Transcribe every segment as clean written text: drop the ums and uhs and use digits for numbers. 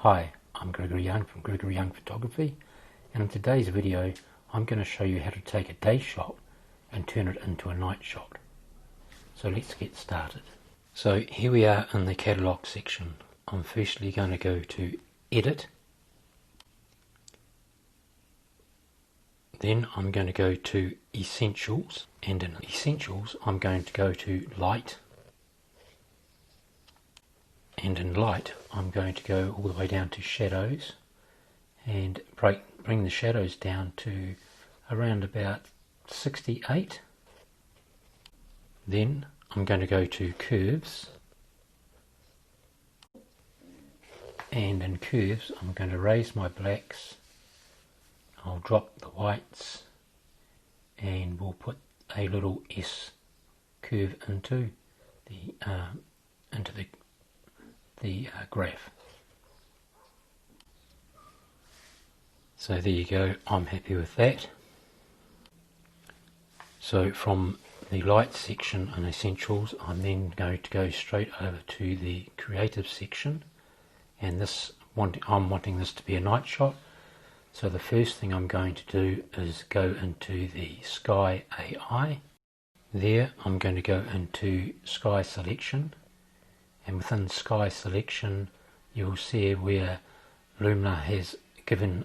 Hi, I'm Gregory Young from Gregory Young Photography, and in today's video I'm going to show you how to take a day shot and turn it into a night shot. So let's get started. So here we are in the catalogue section. I'm firstly going to go to Edit, then I'm going to go to Essentials, and in Essentials I'm going to go to Light, and in Light I'm going to go all the way down to Shadows and bring the shadows down to around about 68. Then I'm going to go to Curves, and in Curves I'm going to raise my blacks, I'll drop the whites, and we'll put a little S curve into the graph. So there you go, I'm happy with that. So from the light section and Essentials, I'm then going to go straight over to the creative section, and I'm wanting this to be a night shot. So the first thing I'm going to do is go into the Sky AI. There I'm going to go into Sky Selection, and within Sky Selection you'll see where Luminar has given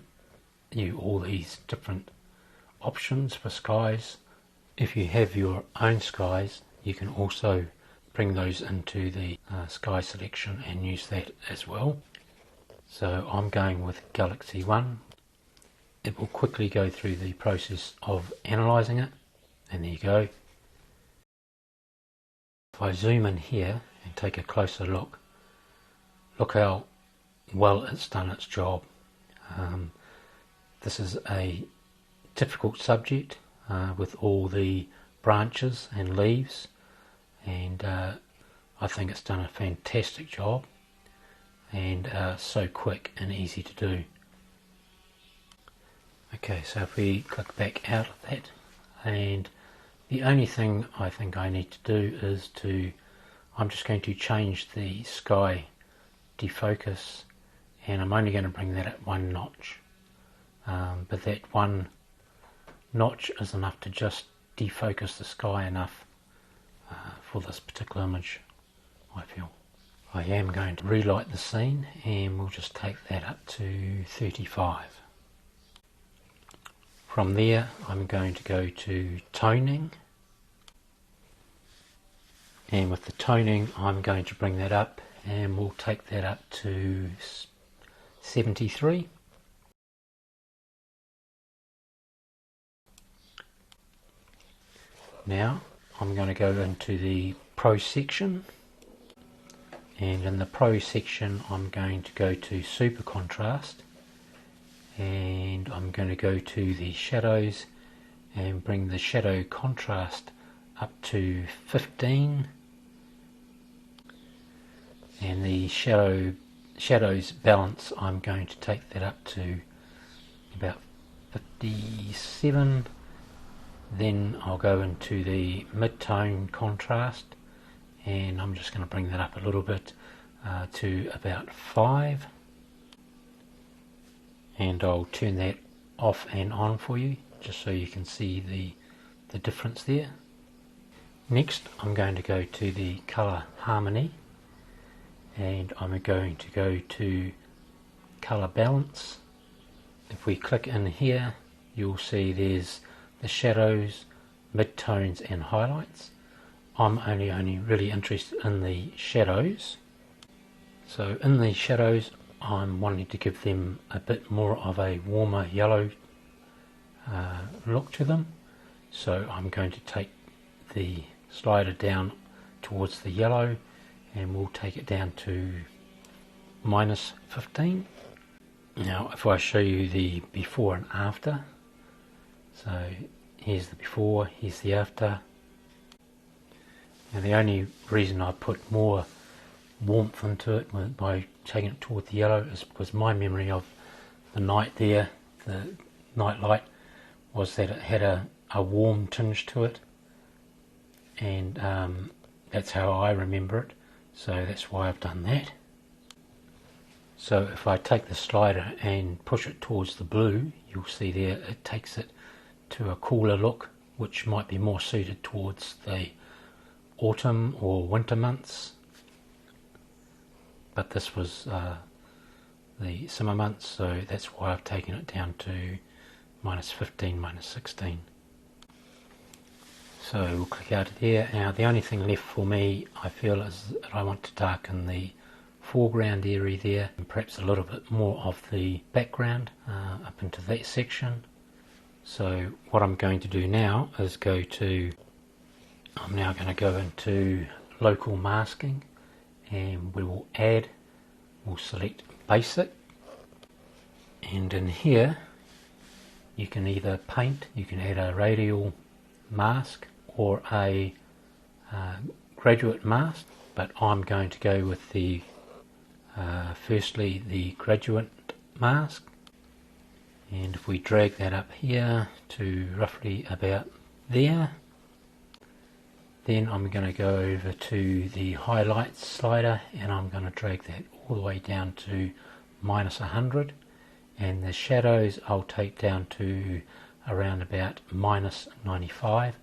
you all these different options for skies. If you have your own skies, you can also bring those into the Sky Selection and use that as well. So I'm going with Galaxy 1. It will quickly go through the process of analysing it, and there you go. If I zoom in here and take a closer look, look how well it's done its job. This is a difficult subject with all the branches and leaves, and I think it's done a fantastic job, and so quick and easy to do. Okay, so if we click back out of that, and the only thing I think I need to do is I'm just going to change the sky defocus, and I'm only going to bring that at 1 notch. But that 1 notch is enough to just defocus the sky enough for this particular image, I feel. I am going to relight the scene, and we'll just take that up to 35. From there I'm going to go to Toning, and with the toning I'm going to bring that up, and we'll take that up to 73. Now I'm going to go into the Pro section, and in the Pro section I'm going to go to Super Contrast, and I'm going to go to the shadows and bring the shadow contrast up to 15, and the shadows balance I'm going to take that up to about 57. Then I'll go into the mid-tone contrast, and I'm just going to bring that up a little bit to about 5, and I'll turn that off and on for you just so you can see the difference there. Next I'm going to go to the Colour Harmony, and I'm going to go to Colour Balance. If we click in here you'll see there's the shadows, mid-tones and highlights. I'm only really interested in the shadows. So in the shadows I'm wanting to give them a bit more of a warmer yellow look to them. So I'm going to take the slider down towards the yellow, and we'll take it down to -15. Now if I show you the before and after, so here's the before, here's the after. Now the only reason I put more warmth into it by taking it toward the yellow is because my memory of the night there, the night light, was that it had a warm tinge to it, and that's how I remember it, so that's why I've done that. So if I take the slider and push it towards the blue, you'll see there it takes it to a cooler look, which might be more suited towards the autumn or winter months. But this was the summer months, so that's why I've taken it down to -15, -16. So we'll click out of there. Now the only thing left for me, I feel, is that I want to darken the foreground area there, and perhaps a little bit more of the background up into that section. So what I'm going to do now is I'm now going to go into local masking, and we'll select basic, and in here you can either paint, you can add a radial mask or a graduate mask, but I'm going to go with the firstly the graduate mask, and if we drag that up here to roughly about there, then I'm going to go over to the highlights slider, and I'm going to drag that all the way down to -100, and the shadows I'll take down to around about -95,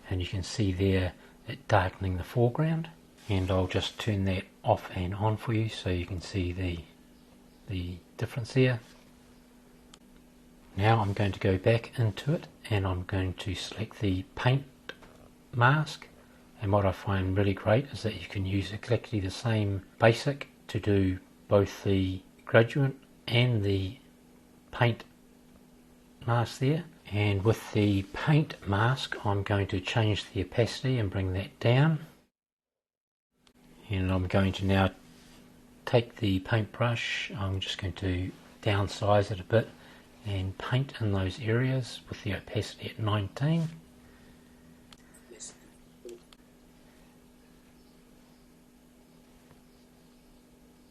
and you can see there it darkening the foreground, and I'll just turn that off and on for you so you can see the difference there. Now I'm going to go back into it, and I'm going to select the paint mask, and what I find really great is that you can use exactly the same basic to do both the graduate and the paint mask there. And with the paint mask I'm going to change the opacity and bring that down, and I'm going to now take the paintbrush, I'm just going to downsize it a bit and paint in those areas with the opacity at 19.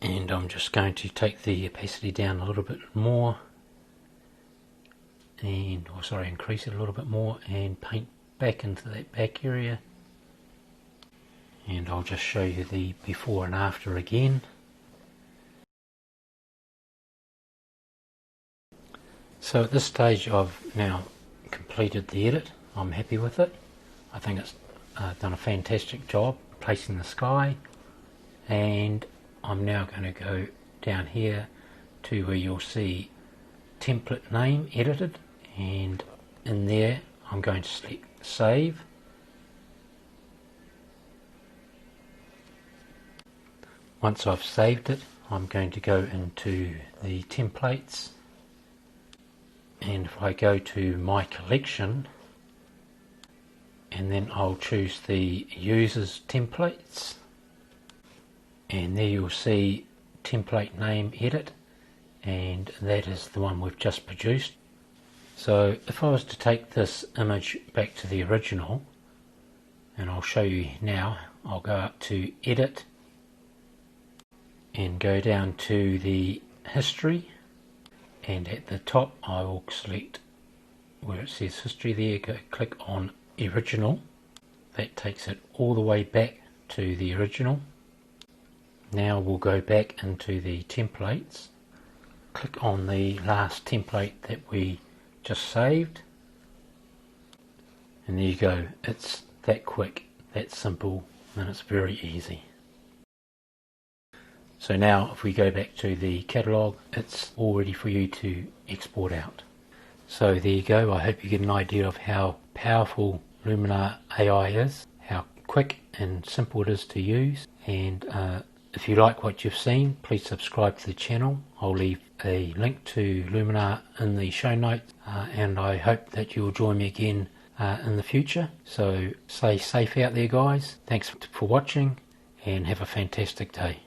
And I'm just going to take the opacity down a little bit more, and increase it a little bit more, and paint back into that back area. And I'll just show you the before and after again. So at this stage I've now completed the edit. I'm happy with it. I think it's done a fantastic job placing the sky, and I'm now going to go down here to where you'll see template name edited, and in there I'm going to select save. Once I've saved it, I'm going to go into the templates, and if I go to my collection, and then I'll choose the users templates, and there you'll see template name edit, and that is the one we've just produced. So if I was to take this image back to the original, and I'll show you now, I'll go up to edit and go down to the history, and at the top I will select where it says history there, click on original. That takes it all the way back to the original. Now we'll go back into the templates, click on the last template that we just saved, and there you go. It's that quick, that simple, and it's very easy. So now if we go back to the catalogue, it's all ready for you to export out. So there you go. I hope you get an idea of how powerful Luminar AI is, how quick and simple it is to use, and if you like what you've seen, please subscribe to the channel. I'll leave a link to Luminar in the show notes, and I hope that you'll join me again in the future. So stay safe out there, guys. Thanks for watching, and have a fantastic day.